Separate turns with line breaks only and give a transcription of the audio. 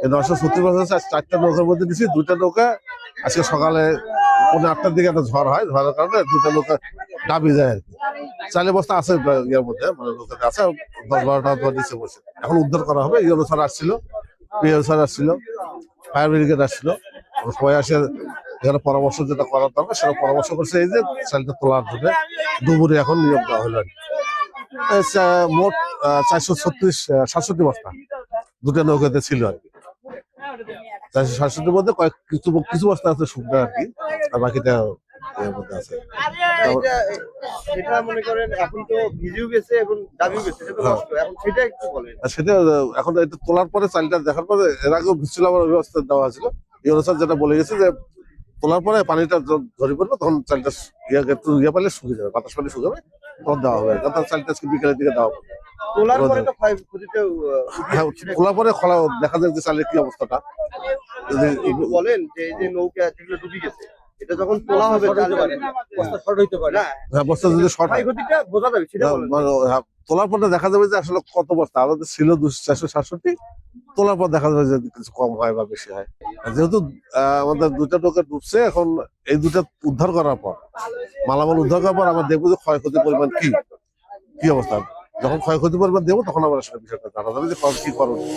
এই 936 বছর চারটা নৌকার মধ্যে দিচ্ছি, দুইটা নৌকা আজকে সকালে 8:30টার দিকে একটা ঝড় হয়, ঝড়ের কারণে দুইটা নৌকা ডাবি যায় আর কি। 4 বস্তা আছে ইয়ের মধ্যে, মানে নৌকাতে আছে 10-12টা নিচে বসে। এখন উদ্ধার করা হবে। ইউনো স্যার আসছিল, পিএল স্যার আসছিল, ফায়ার ব্রিগেড আসছিল, সবাই আসে এখানে পরামর্শ যেটা করার দরকার সেটা পরামর্শ করছে। এই যে চালটা তোলার জন্য ডুবুরি এখন নিয়োগ দেওয়া হলো আর কি। মোট 467 বস্তা দুটো নৌকাতে ছিল আর কি। 467 মধ্যে কিছু বস্তা আছে শুকনো আর কি, আর বাকিটা এর মধ্যে আছে।
সেটা মনে করেন এখন তো ভিজেও গেছে, এখন দাবিও গেছে, সেটা নষ্ট। এখন সেটা একটু বলেন।
সেটা এখন এটা তোলার পরে চালটা দেখার পরে এর আগেও বৃষ্টির ব্যবস্থা দেওয়া হয়েছিল। ইউনো স্যার যেটা বলে গেছে যে তোলার পরে পানিটা ঝরে পড়বে, তখন চালটা একটু পারলে শুকিয়ে যাবে, বাতাস পানি শুকাবে, তখন দেওয়া হবে। তখন চালটা আজকে বিকেলের দিকে দেওয়া হবে।
তোলার পরে তো ক্ষয়ক্ষতিটা
হ্যাঁ, তোলার পরে খোলা দেখা যায় যে চালের কি অবস্থাটা।
একটু বলেন যে এই যে নৌকা যেগুলো ডুবে গেছে, এটা যখন তোলা হবে বস্তা শর্ট হইতে পারে না?
হ্যাঁ, বস্তা যদি শর্ট হয়
ক্ষয়ক্ষতিটা বোঝা যাবে, সেটা বলেন।
তোলার পরে দেখা যাবে যে আসলে কত বস্তা আমাদের ছিল 467, তোলার পর দেখা যাবে যে কিছু কম হয় বা বেশি হয়। যেহেতু আমাদের দুইটা নৌকা ডুবছে, এখন এই দুটা উদ্ধার করার পর, মালামাল উদ্ধার করার পর আমরা দেখবো যে ক্ষয়ক্ষতির পরিমাণ কি অবস্থা। যখন ক্ষয়ক্ষতির পরিমাণ দেবো তখন আমরা সেটা বিষয়টা জানা যাবে যে কি করণীয়।